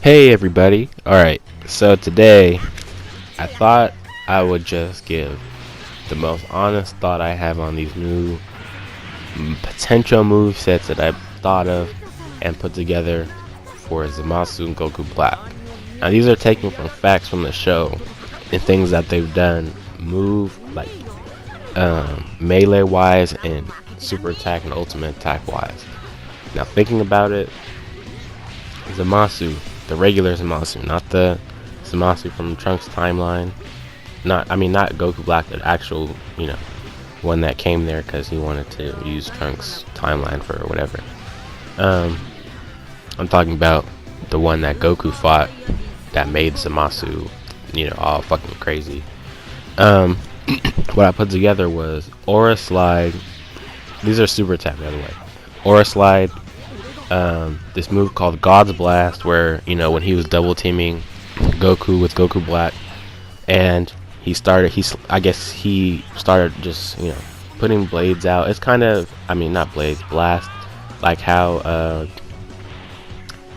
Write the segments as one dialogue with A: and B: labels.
A: Hey everybody. Alright, so today I thought I would just give the most honest thought I have on these new potential move sets that I've thought of and put together for Zamasu and Goku Black. Now these are taken from facts from the show and things that they've done melee wise and super attack and ultimate attack wise. Now thinking about it, Zamasu, the regular Zamasu, not the Zamasu from Trunks timeline. Not Goku Black, the actual, one that came there because he wanted to use Trunks timeline for whatever. I'm talking about the one that Goku fought that made Zamasu, all fucking crazy. What I put together was Aura Slide. These are super attack, by the way. Aura Slide. This move called God's Blast, where when he was double teaming Goku with Goku Black, and he started just putting blades out. It's kind of, not blades, blast, like how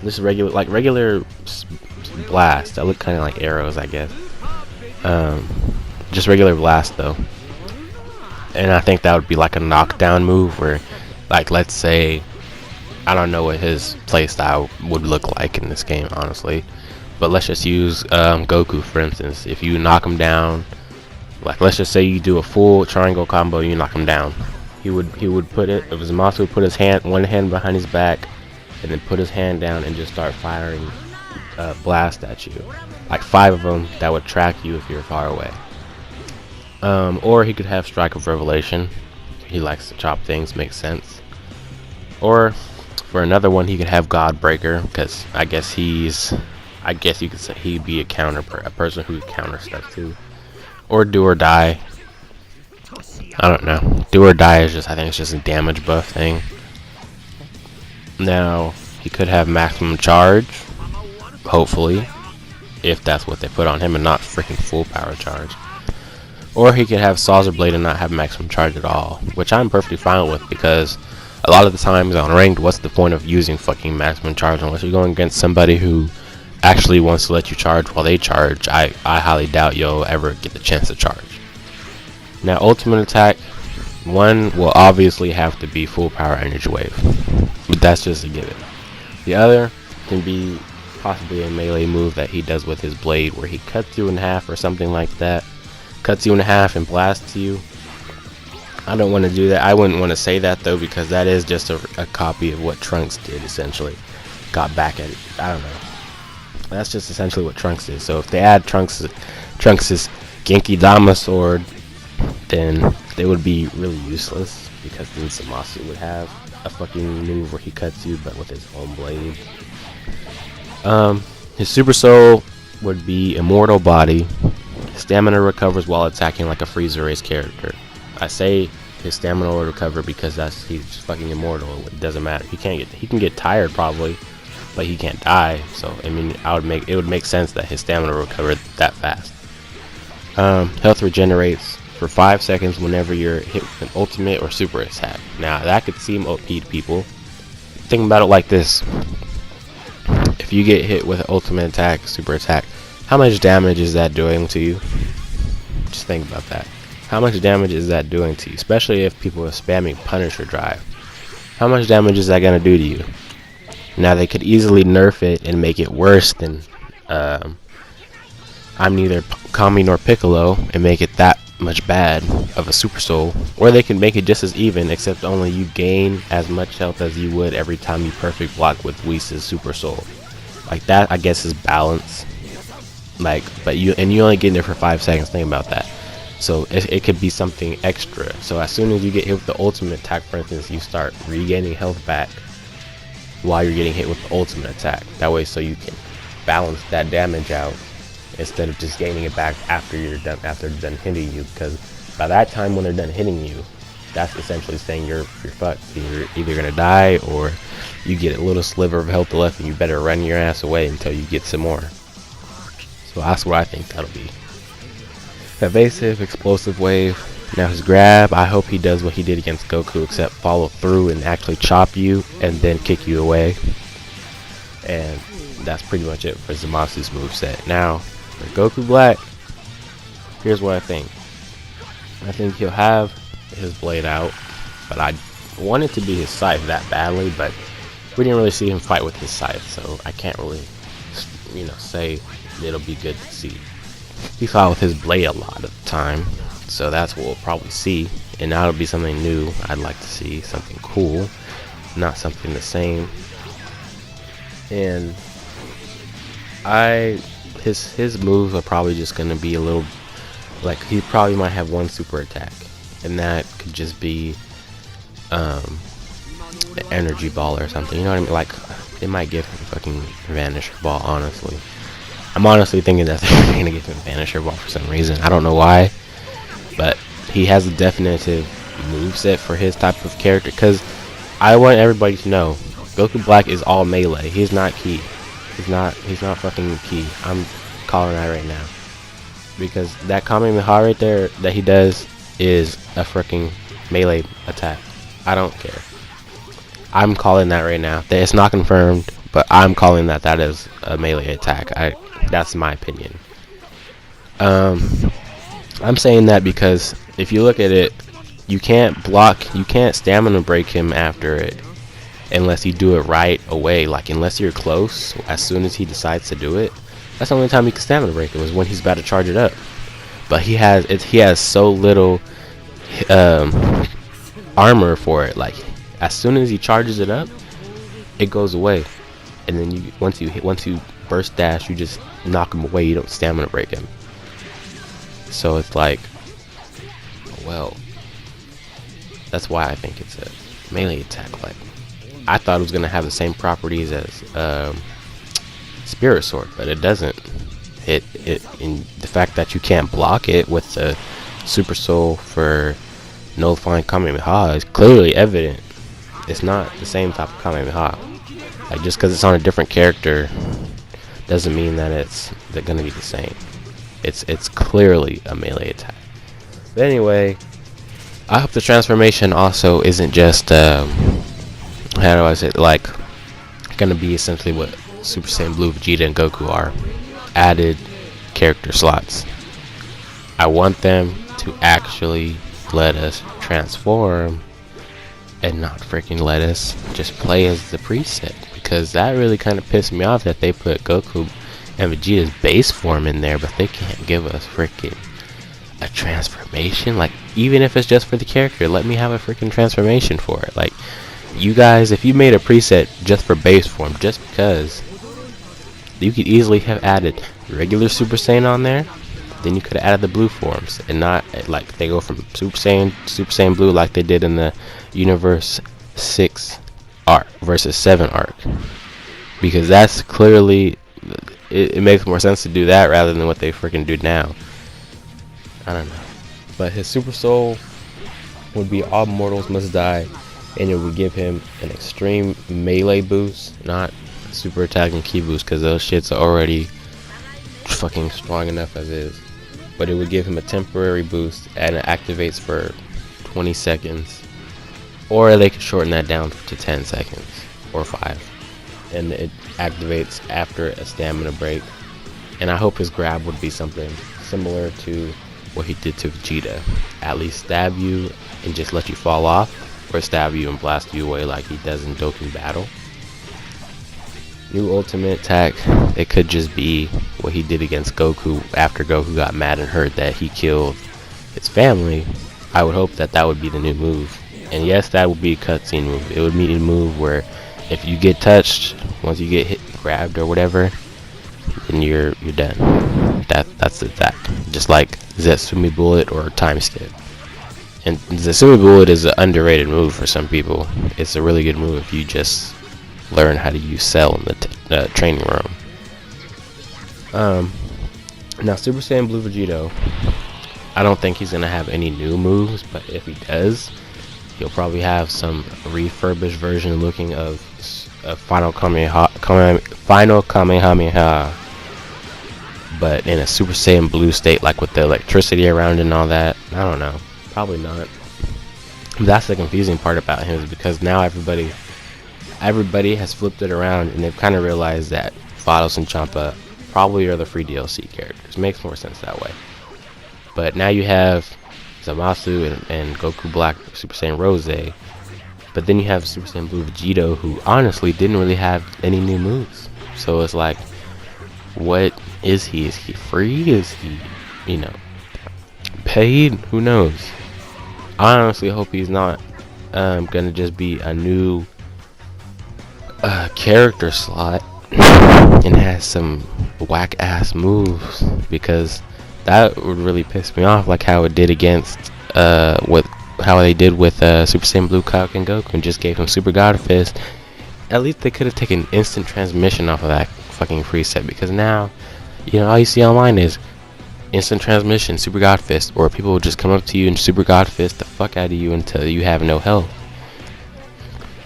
A: this regular blast that look kind of like arrows, I guess. Just regular blast though, and I think that would be like a knockdown move where, like, let's say, I don't know what his playstyle would look like in this game, honestly. But let's just use Goku, for instance. If you knock him down, like let's just say you do a full triangle combo, you knock him down. He would put it. If Zamasu would put one hand behind his back, and then put his hand down and just start firing blast at you, like 5 of them that would track you if you're far away. Or he could have Strike of Revelation. He likes to chop things, makes sense. Or for another one, he could have God Breaker, because I guess you could say he'd be a person who could counter stuff too. Or Do or Die. I don't know. Do or Die is I think it's just a damage buff thing. Now he could have maximum charge, hopefully, if that's what they put on him and not freaking full power charge. Or he could have Saucer Blade and not have maximum charge at all, which I'm perfectly fine with, because a lot of the times on ranked, what's the point of using fucking maximum charge unless you're going against somebody who actually wants to let you charge while they charge? I highly doubt you'll ever get the chance to charge. Now ultimate attack, one will obviously have to be full power energy wave, but that's just a given. The other can be possibly a melee move that he does with his blade, where he cuts you in half or something like that. Cuts you in half and blasts you. I don't want to do that. I wouldn't want to say that though, because that is just a copy of what Trunks did, essentially. Got back at it. I don't know. That's just essentially what Trunks did. So if they add Trunks' Genki Dama sword, then they would be really useless, because then Zamasu would have a fucking move where he cuts you but with his own blade. His Super Soul would be Immortal Body. Stamina recovers while attacking like a Frieza race character. I say his stamina will recover because he's just fucking immortal. It doesn't matter. He can get tired probably, but he can't die. So it would make sense that his stamina will recover that fast. Health regenerates for 5 seconds whenever you're hit with an ultimate or super attack. Now that could seem OP to people. Think about it like this: if you get hit with an ultimate attack, super attack, how much damage is that doing to you? Just think about that. How much damage is that doing to you? Especially if people are spamming Punisher Drive. How much damage is that going to do to you? Now they could easily nerf it and make it worse than I'm neither Kami nor Piccolo and make it that much bad of a Super Soul. Or they can make it just as even, except only you gain as much health as you would every time you perfect block with Whis' Super Soul. Like that, I guess, is balance. But you only get in there for 5 seconds. Think about that. So it could be something extra. So as soon as you get hit with the ultimate attack, for instance, you start regaining health back while you're getting hit with the ultimate attack. That way, so you can balance that damage out instead of just gaining it back after they're done hitting you. Because by that time, when they're done hitting you, that's essentially saying you're fucked. You're either gonna die or you get a little sliver of health left, and you better run your ass away until you get some more. So that's what I think that'll be. Evasive, explosive wave. Now his grab, I hope he does what he did against Goku, except follow through and actually chop you and then kick you away. And that's pretty much it for Zamasu's moveset. Now, for Goku Black, here's what I think. I think he'll have his blade out, but I want it to be his scythe that badly, but we didn't really see him fight with his scythe, so I can't really, say it'll be good to see. He fought with his blade a lot of the time, so that's what we'll probably see, and that'll be something new. I'd like to see something cool, not something the same. And his moves are probably just gonna be a little, like, he probably might have one super attack, and that could just be an energy ball or something, you know what I mean? Like, it might give him fucking Vanisher Ball, honestly. I'm honestly thinking that they're gonna give him Vanisher Ball for some reason. I don't know why, but he has a definitive moveset for his type of character, because I want everybody to know Goku Black is all melee. He's not ki. He's not fucking ki. I'm calling that right now. Because that Kamehameha right there that he does is a freaking melee attack. I don't care. I'm calling that right now. It's not confirmed, but I'm calling that is a melee attack. That's my opinion. I'm saying that because if you look at it, you can't stamina break him after it unless you do it right away. Like, unless you're close, as soon as he decides to do it, that's the only time you can stamina break him, is when he's about to charge it up. But he has so little armor for it. Like, as soon as he charges it up, it goes away, and then once you burst dash, you just knock him away. You don't stamina break him. So it's like, well, that's why I think it's a melee attack. Like, I thought it was gonna have the same properties as Spirit Sword, but it doesn't. In the fact that you can't block it with the Super Soul for nullifying Kamehameha is clearly evident. It's not the same type of Kamehameha. Like, just because it's on a different character doesn't mean that they're gonna be the same. It's clearly a melee attack. But anyway, I hope the transformation also isn't just how do I say it, like, gonna be essentially what Super Saiyan Blue, Vegeta, and Goku are. Added character slots. I want them to actually let us transform and not freaking let us just play as the preset, because that really kind of pissed me off that they put Goku and Vegeta's base form in there, but they can't give us freaking a transformation. Like, even if it's just for the character, let me have a freaking transformation for it. Like, you guys, if you made a preset just for base form, just because, you could easily have added regular Super Saiyan on there. Then you could have added the blue forms, and not like they go from Super Saiyan Blue like they did in the Xenoverse 6 arc versus 7 arc, because that's clearly, it makes more sense to do that rather than what they freaking do now. I don't know, but his Super Soul would be all mortals must die, and it would give him an extreme melee boost, not super attack and ki boost, because those shits are already fucking strong enough as is. But it would give him a temporary boost, and it activates for 20 seconds, or they could shorten that down to 10 seconds or 5, and it activates after a stamina break. And I hope his grab would be something similar to what he did to Vegeta, at least stab you and just let you fall off, or stab you and blast you away like he does in Dokkan Battle. New ultimate attack, it could just be what he did against Goku after Goku got mad and heard that he killed his family. I would hope that would be the new move. And yes, that would be a cutscene move. It would be a move where if you get touched, once you get hit, grabbed or whatever, then you're done. That's the attack. Just like Zetsumi Bullet or Time Skip. And Zetsumi Bullet is an underrated move for some people. It's a really good move if you just learn how to use Cell in the training room. Now Super Saiyan Blue Vegito, I don't think he's gonna have any new moves, but if he does, he'll probably have some refurbished version looking of Final Kamehameha, but in a Super Saiyan Blue state, like with the electricity around and all that. I don't know, probably not. That's the confusing part about him, is because now everybody has flipped it around, and they've kind of realized that Vados and Champa probably are the free DLC characters. Makes more sense that way. But now you have Zamasu and Goku Black Super Saiyan Rose. But then you have Super Saiyan Blue Vegito, who honestly didn't really have any new moves. So it's like, what is he? Is he free? Is he, paid? Who knows? I honestly hope he's not gonna just be a new character slot and has some whack ass moves, because that would really piss me off, like how it did against how they did with Super Saiyan Blue Kaioken and Goku, and just gave him Super God Fist. At least they could have taken instant transmission off of that fucking preset, because now, all you see online is instant transmission, Super God Fist, or people will just come up to you and Super God Fist the fuck out of you until you have no health.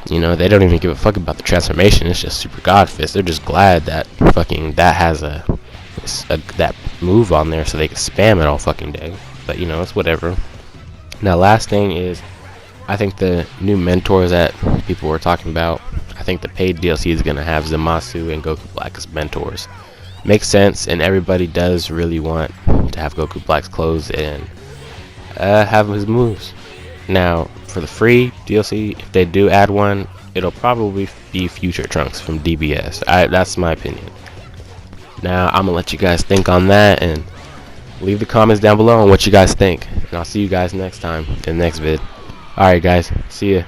A: They don't even give a fuck about the transformation. It's just Super God Fist. They're just glad that that has that move on there, so they can spam it all fucking day. But it's whatever. Now, last thing is, I think the new mentors that people were talking about, I think the paid DLC is gonna have Zamasu and Goku Black as mentors. Makes sense, and everybody does really want to have Goku Black's clothes and have his moves. Now, for the free DLC, if they do add one, it'll probably be Future Trunks from DBS. That's my opinion. Now, I'm gonna let you guys think on that, and leave the comments down below on what you guys think. And I'll see you guys next time in the next vid. Alright guys, see ya.